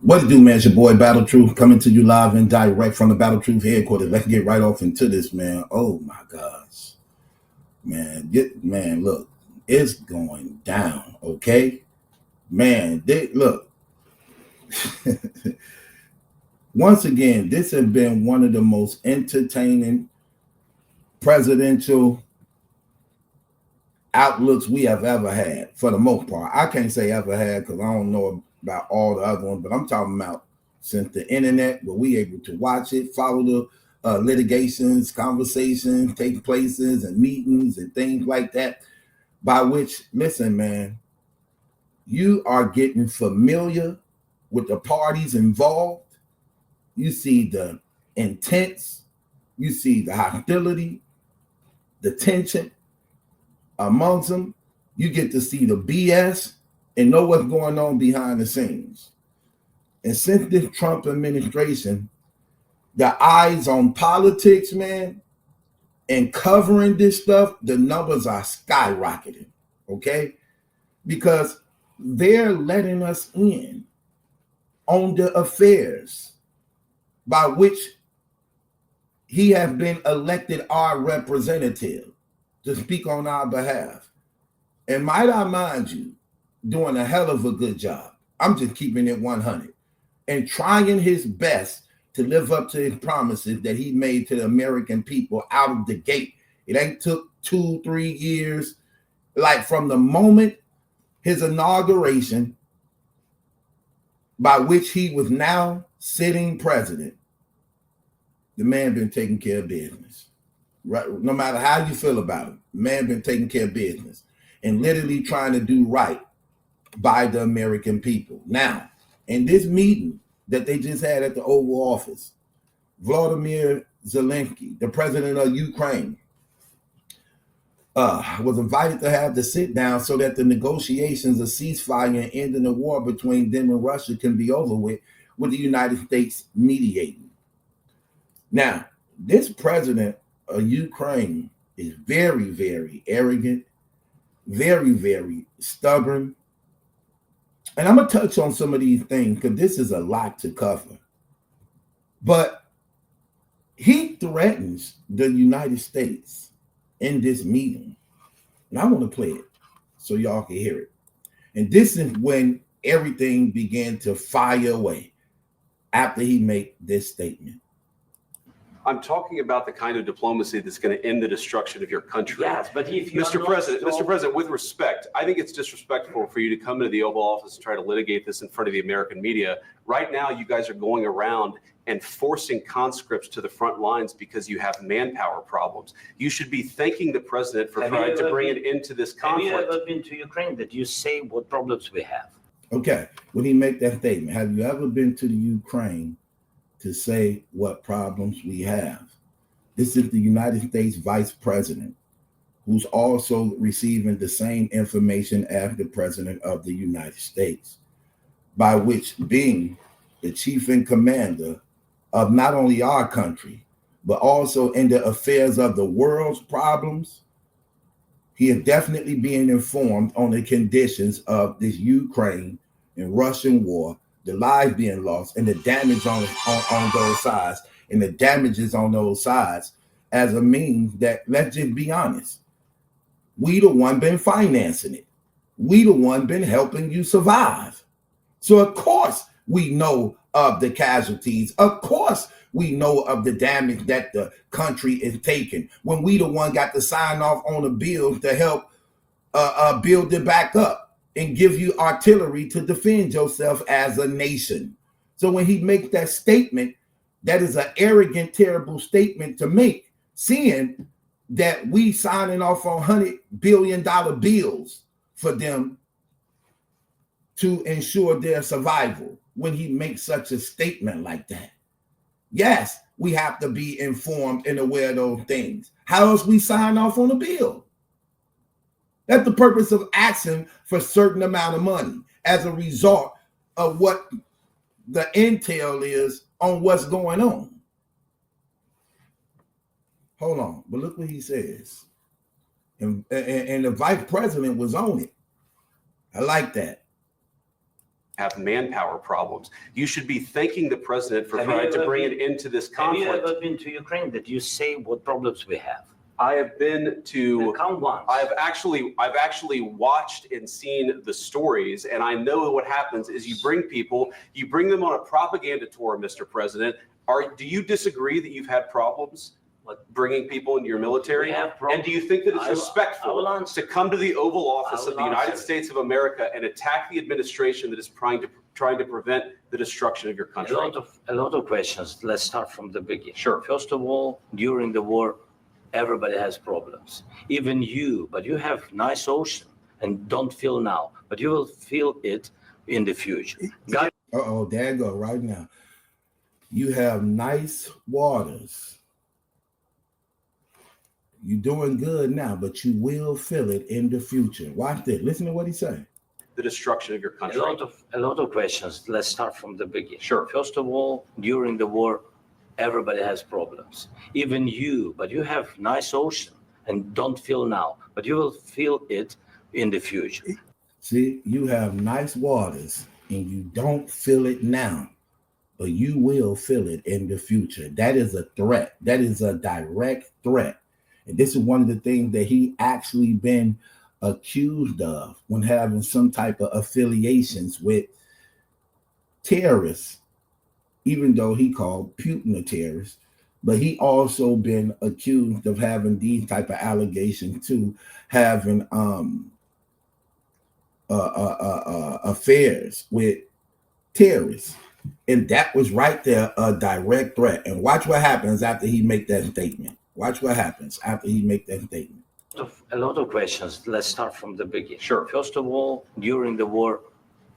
What to do, man? It's your boy Battle Truth coming to you live and direct from the Battle Truth headquarters. Let's get right off into this, man. Oh my gosh, man. Look, it's going down. Okay, man. Look. Once again, this has been one of the most entertaining presidential outlooks we have ever had, for the most part. I can't say ever had because I don't know about all the other ones, but I'm talking about since the internet, where we able to watch it, follow the litigations, conversations, take places and meetings and things like that, by which, listen, man, you are getting familiar with the parties involved. You see the intents, you see the hostility, the tension amongst them. You get to see the BS and know what's going on behind the scenes. And since this Trump administration, the eyes on politics, man, and covering this stuff, the numbers are skyrocketing, okay? Because they're letting us in on the affairs by which he has been elected our representative to speak on our behalf. And might I mind you, doing a hell of a good job. I'm just keeping it 100 and trying his best to live up to his promises that he made to the American people out of the gate. It ain't took 2-3 years. Like from the moment his inauguration, by which he was now sitting president, the man been taking care of business. Right? No matter how you feel about him, the man been taking care of business and literally trying to do right by the American people. Now, in this meeting that they just had at the Oval Office, Volodymyr Zelensky, the president of Ukraine, was invited to have the sit down so that the negotiations of ceasefire and ending the war between them and Russia can be over with the United States mediating. Now, this president of Ukraine is very, very arrogant, very, very stubborn. And I'm going to touch on some of these things because this is a lot to cover. But he threatens the United States in this meeting. And I want to play it so y'all can hear it. And this is when everything began to fire away after he made this statement. I'm talking about the kind of diplomacy that's going to end the destruction of your country. Yes, but if you Mr. President, with respect, I think it's disrespectful for you to come into the Oval Office and try to litigate this in front of the American media. Right now, you guys are going around and forcing conscripts to the front lines because you have manpower problems. You should be thanking the president for trying to bring it into this conflict. Have you ever been to Ukraine? That you say what problems we have? Okay, when he make that statement, have you ever been to the Ukraine to say what problems we have? This is the United States Vice President, who's also receiving the same information as the President of the United States, by which being the chief and commander of not only our country, but also in the affairs of the world's problems, he is definitely being informed on the conditions of this Ukraine and Russian war, the lives being lost, and the damage on those sides, and the damages on those sides, as a means that, let's just be honest, we the one been financing it. We the one been helping you survive. So of course we know of the casualties. Of course we know of the damage that the country is taking when we the one got to sign off on a bill to help build it back up and give you artillery to defend yourself as a nation. So when he makes that statement, that is an arrogant, terrible statement to make, seeing that we signing off on $100 billion bills for them to ensure their survival. When he makes such a statement like that, yes, we have to be informed and aware of those things. How else we sign off on a bill? That's the purpose of asking for a certain amount of money as a result of what the intel is on what's going on. Hold on, but look what he says. And the vice president was on it. I like that. have manpower problems. You should be thanking the president for Have you trying to ever bring an been- end to this Have you conflict. ever been to Ukraine? That you say what problems we have? I have been to. Count once. I've actually watched and seen the stories, and I know what happens is you bring them on a propaganda tour, Mr. President. Do you disagree that you've had problems bringing people into your military? We have And problems. do you think that it's I will respectful answer. to come to the Oval Office I will of the United answer. States of America and attack the administration that is trying to prevent the destruction of your country? A lot of questions. Let's start from the beginning. Sure. First of all, during the war, everybody has problems. Even you, but you have nice ocean and don't feel now, but you will feel it in the future. God Uh-oh, there you go right now. You have nice waters. You're doing good now, but you will feel it in the future. Watch this. Listen to what he said. The destruction of your country. a lot of questions. Let's start from the beginning. Sure. First of all, during the war, everybody has problems. Even you, but you have nice ocean and don't feel now, but you will feel it in the future. See, you have nice waters and you don't feel it now, but you will feel it in the future. That is a threat. That is a direct threat. And this is one of the things that he actually been accused of when having some type of affiliations with terrorists, even though he called Putin a terrorist, but he also been accused of having these type of allegations too, having affairs with terrorists. And that was right there a direct threat. And watch what happens after he make that statement. Watch what happens after he make that statement. A lot of questions. Let's start from the beginning. Sure. First of all, during the war,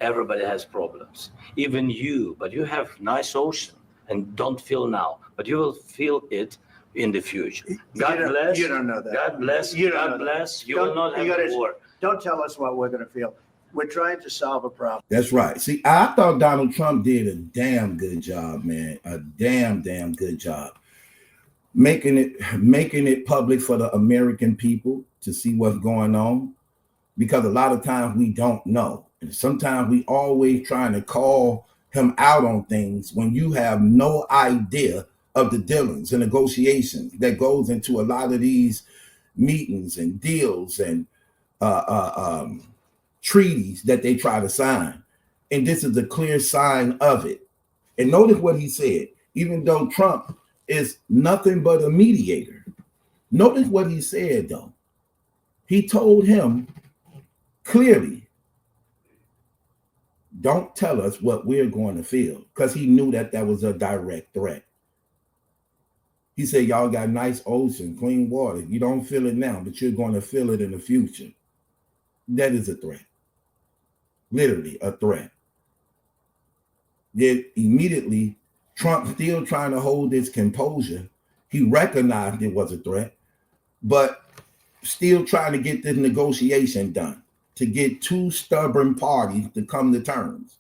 everybody has problems. Even you, but you have nice ocean and don't feel now, but you will feel it in the future. God bless. You don't know that. God bless. You don't God know that. bless. You Don't- will not you have gotta- a war. Don't tell us what we're going to feel. We're trying to solve a problem. That's right. See, I thought Donald Trump did a damn good job, man. A damn good job. Making it public for the American people to see what's going on. Because a lot of times we don't know. And sometimes we always trying to call him out on things when you have no idea of the dealings and negotiations that goes into a lot of these meetings and deals and treaties that they try to sign. And this is a clear sign of it. And notice what he said, even though Trump is nothing but a mediator. Notice what he said, though. He told him clearly, don't tell us what we're going to feel, because he knew that that was a direct threat. He said, y'all got nice ocean, clean water. You don't feel it now, but you're going to feel it in the future. That is a threat. Literally a threat. Yet immediately, Trump still trying to hold his composure. He recognized it was a threat, but still trying to get this negotiation done, to get two stubborn parties to come to terms.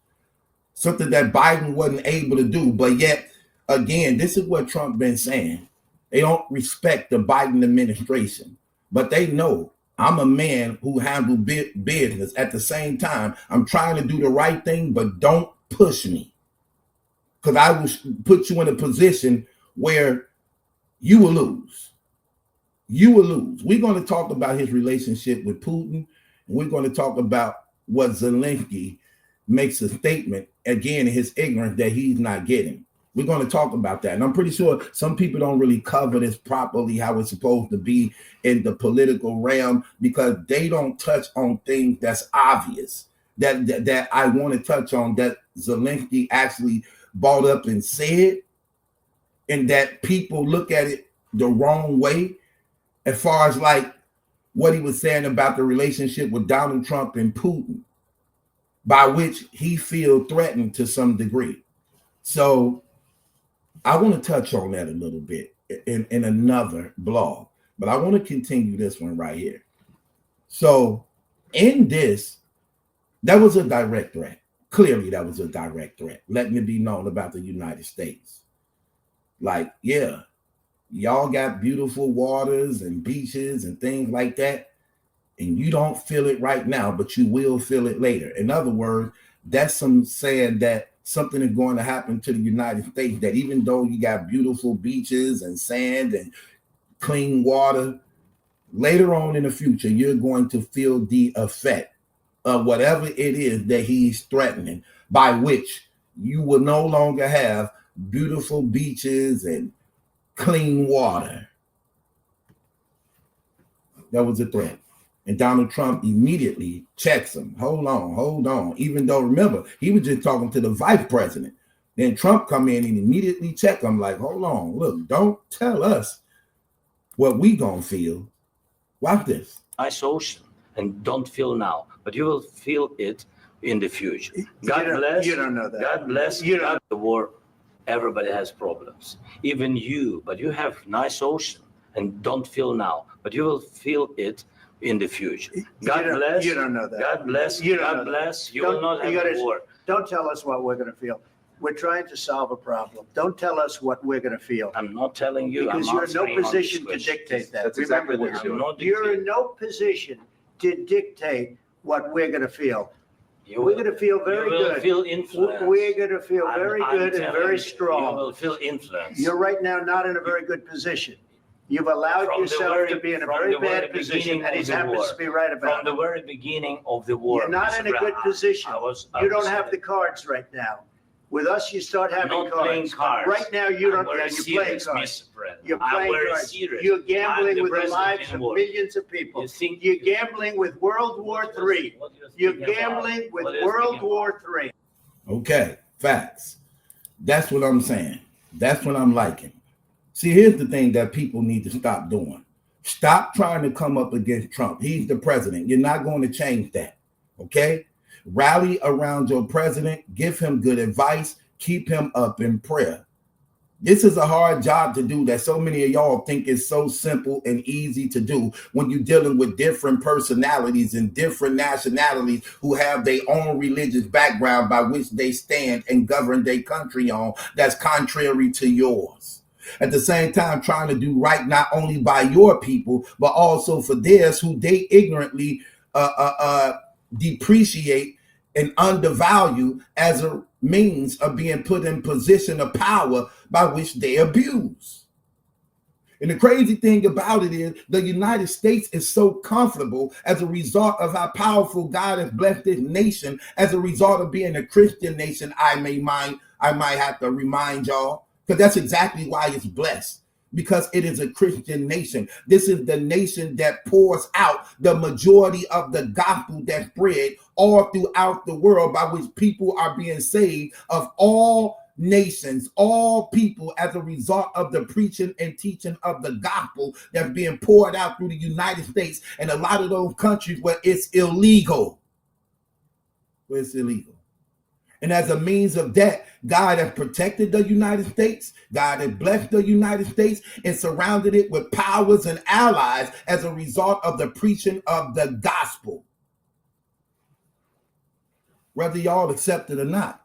Something that Biden wasn't able to do, but yet, again, this is what Trump been saying. They don't respect the Biden administration, but they know I'm a man who handles business. At the same time, I'm trying to do the right thing, but don't push me, because I will put you in a position where you will lose. You will lose. We're going to talk about his relationship with Putin. And we're going to talk about what Zelensky makes a statement, again, in his ignorance that he's not getting. We're going to talk about that. And I'm pretty sure some people don't really cover this properly, how it's supposed to be in the political realm, because they don't touch on things that's obvious, that I want to touch on, that Zelensky actually brought up and said, and that people look at it the wrong way, as far as like what he was saying about the relationship with Donald Trump and Putin, by which he feels threatened to some degree. So I want to touch on that a little bit in another blog, but I want to continue this one right here. So in this, that was a direct threat. Clearly, that was a direct threat, letting it be known about the United States. Like, yeah, y'all got beautiful waters and beaches and things like that, and you don't feel it right now, but you will feel it later. In other words, that's some saying that something is going to happen to the United States, that even though you got beautiful beaches and sand and clean water, later on in the future, you're going to feel the effect of whatever it is that he's threatening, by which you will no longer have beautiful beaches and clean water. That was a threat. And Donald Trump immediately checks him. Hold on. Even though, remember, he was just talking to the vice president. Then Trump come in and immediately check him like, hold on, look, don't tell us what we gonna feel. Watch this. Nice ocean and don't feel now, but you will feel it in the future. God bless. You don't know that. God bless. You don't. The war, everybody has problems, even you, but you have nice ocean and don't feel now, but you will feel it in the future. God bless. You don't know that. God bless. You don't God know that. bless. You will not have a war. Don't tell us what we're going to feel. We're trying to solve a problem. Don't tell us what we're going to feel. I'm not telling you. Because I'm you're in no answering on position this to question. dictate that. That's exactly Remember what this. you're doing. You're in no position to dictate what we're going to feel. You We're will- going to feel very you will good. feel influenced. We're going to feel very I'm good and telling very you, strong. You will feel influence. You're right now not in a very good position. You've allowed From the yourself very- to be in a from very the very bad position, beginning and he of the happens war. to be right From about the it. very beginning of the war. You're not Mr. in a good Brown, position. I You was don't have the cards right now. With us, you start having not playing cards. cards. Right now, you don't. I'm very You're playing serious, cards. Mr. President. You're I'm playing very cards. serious. You're I'm gambling the with the president lives in of war. millions of people. You think- You're gambling with World War III. What do you You're think about? gambling with What do you World think about? War III. Okay, facts. That's what I'm saying. That's what I'm liking. See, here's the thing that people need to stop doing. Stop trying to come up against Trump. He's the president. You're not going to change that. Okay? Rally around your president. Give him good advice. Keep him up in prayer. This is a hard job to do that so many of y'all think is so simple and easy to do when you're dealing with different personalities and different nationalities who have their own religious background by which they stand and govern their country on that's contrary to yours. At the same time, trying to do right not only by your people, but also for theirs who they ignorantly depreciate and undervalue as a means of being put in position of power by which they abuse. And the crazy thing about it is the United States is so comfortable as a result of how powerful God has blessed this nation, as a result of being a Christian nation. I might have to remind y'all, because that's exactly why it's blessed. Because it is a Christian nation. This is the nation that pours out the majority of the gospel that's spread all throughout the world, by which people are being saved of all nations, all people, as a result of the preaching and teaching of the gospel that's being poured out through the United States and a lot of those countries where it's illegal. And as a means of that, God has protected the United States. God has blessed the United States and surrounded it with powers and allies as a result of the preaching of the gospel. Whether y'all accept it or not,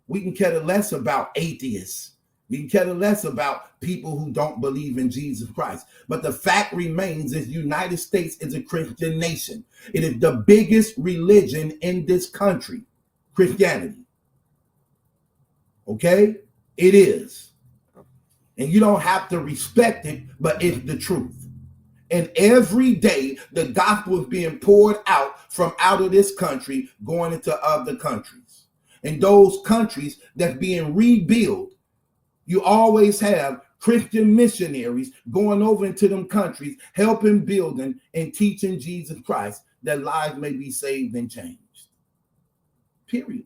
we can care less about atheists. We can care less about people who don't believe in Jesus Christ. But the fact remains is the United States is a Christian nation. It is the biggest religion in this country. Christianity. Okay? It is. And you don't have to respect it, but it's the truth. And every day, the gospel is being poured out from out of this country, going into other countries. And those countries that's being rebuilt, you always have Christian missionaries going over into them countries, helping building and teaching Jesus Christ, that lives may be saved and changed. Period.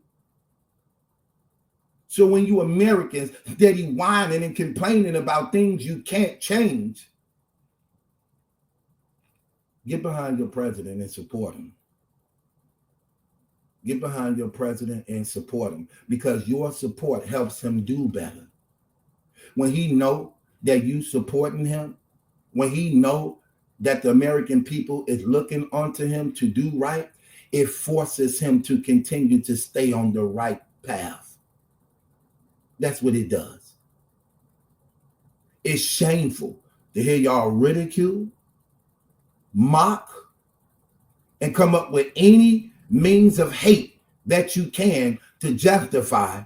So when you Americans steady whining and complaining about things you can't change, get behind your president and support him. Get behind your president and support him, because your support helps him do better. When he know that you supporting him, when he know that the American people is looking onto him to do right, it forces him to continue to stay on the right path. That's what it does. It's shameful to hear y'all ridicule, mock, and come up with any means of hate that you can to justify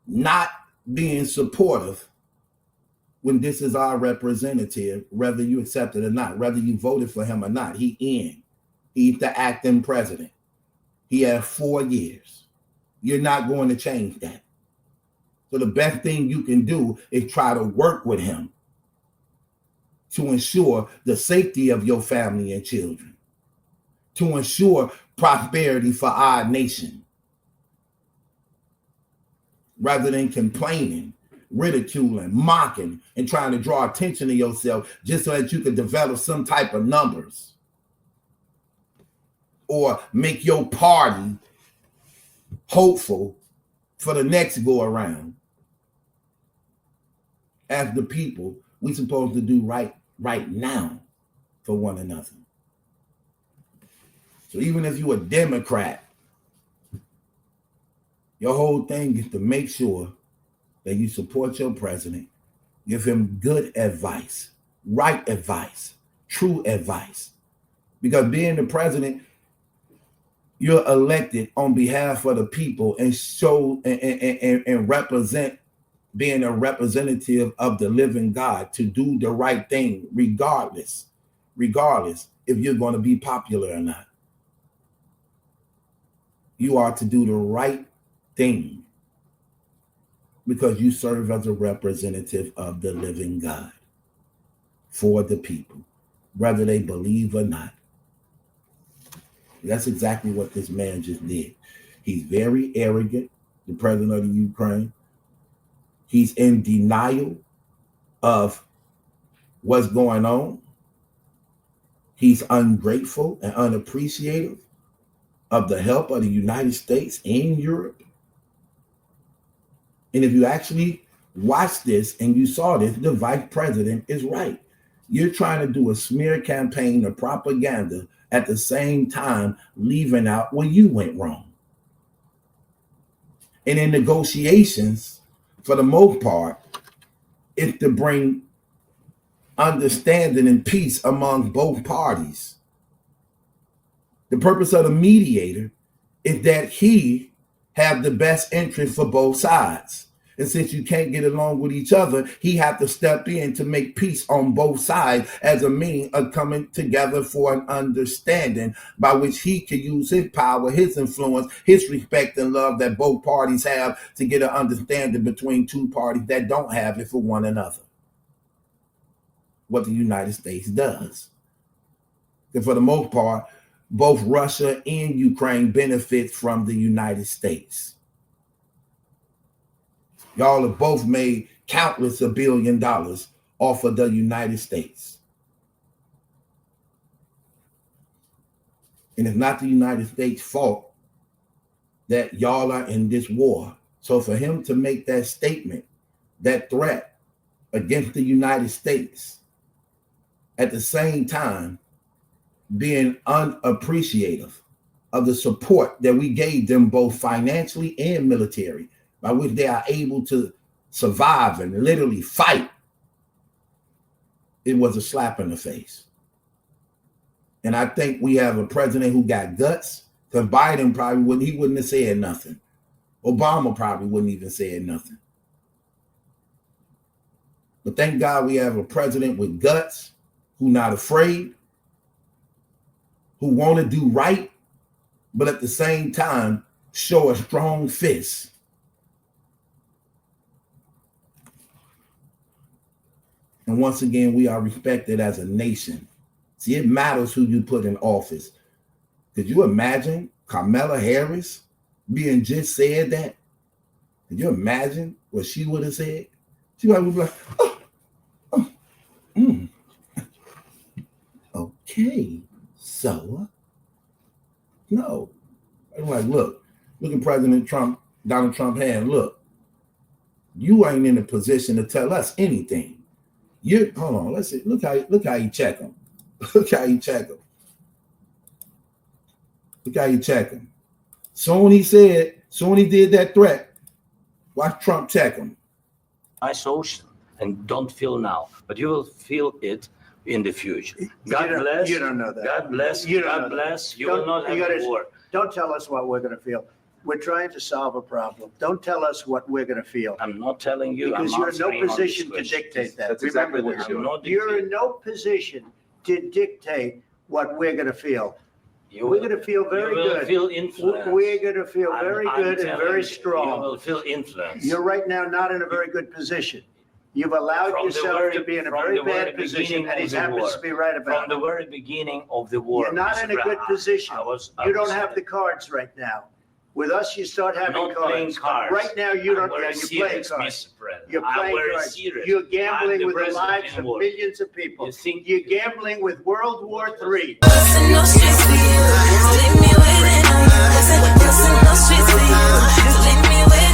not being supportive when this is our representative, whether you accept it or not, whether you voted for him or not. He's the acting president. He has 4 years. You're not going to change that. So the best thing you can do is try to work with him to ensure the safety of your family and children, to ensure prosperity for our nation, rather than complaining, ridiculing, mocking, and trying to draw attention to yourself just so that you can develop some type of numbers or make your party hopeful for the next go around. As the people, we supposed to do right now for one another. So even if you're a Democrat, your whole thing is to make sure that you support your president, give him good advice, right advice, true advice. Because being the president, you're elected on behalf of the people and show and represent, being a representative of the living God, to do the right thing regardless if you're going to be popular or not. You are to do the right thing because you serve as a representative of the living God for the people, whether they believe or not. That's exactly what this man just did. He's very arrogant, the president of the Ukraine. He's in denial of what's going on. He's ungrateful and unappreciative of the help of the United States and Europe. And if you actually watch this and you saw this, the vice president is right. You're trying to do a smear campaign of propaganda at the same time leaving out where you went wrong. And in negotiations, for the most part, it's to bring understanding and peace among both parties. The purpose of the mediator is that he have the best interest for both sides. And since you can't get along with each other, he have to step in to make peace on both sides as a means of coming together for an understanding by which he can use his power, his influence, his respect and love that both parties have to get an understanding between two parties that don't have it for one another. What the United States does. And for the most part, both Russia and Ukraine benefit from the United States. Y'all have both made countless $1 billion off of the United States. And it's not the United States' fault that y'all are in this war. So for him to make that statement, that threat against the United States, at the same time being unappreciative of the support that we gave them both financially and military, by which they are able to survive and literally fight, it was a slap in the face. And I think we have a president who got guts, because Biden probably wouldn't have said nothing. Obama probably wouldn't even say nothing. But thank God we have a president with guts, who not afraid, who want to do right, but at the same time show a strong fist. And once again, we are respected as a nation. See, it matters who you put in office. Could you imagine Kamala Harris being just said that? Could you imagine what she would have said? She would be like, okay, so, no. I'm like, look at President Trump, Donald Trump hand, look, you ain't in a position to tell us anything. Hold on, let's see, look how you check him. Look how you check him. Look how you check him. Soon he did that threat, watch Trump check him. Nice ocean, and don't feel now, but you will feel it in the future. God bless. You don't know that. God bless. You don't God know bless. that. You will not have a war. Don't tell us what we're going to feel. We're trying to solve a problem. Don't tell us what we're going to feel. I'm not telling you. Because I'm you're in no answering on this position to question. dictate that. That's exactly Remember what this. you're doing. I'm not You're in dictating. no position to dictate what we're going to feel. You We're will- going to feel very you will good. feel influenced. We're going to feel very I'm good and telling very you, strong. You will feel influenced. You're right now not in a very good position. You've allowed From the yourself very- to be in a from very the very bad position, beginning and he of the happens war. to be right From about the it. very beginning of the war. You're not in a good position. You don't have the cards right now. With us, you start having not playing cards. cards. Right now, you I'm don't. very Yeah, you're playing serious, cards. Mr. President. You're I'm playing very cards. serious. You're I'm gambling the with the president lives in of war. millions of people. You think- You're gambling with World War III. Bustin' no streets for you. Leave me waiting on you. Bustin' no streets for you. Leave me waiting.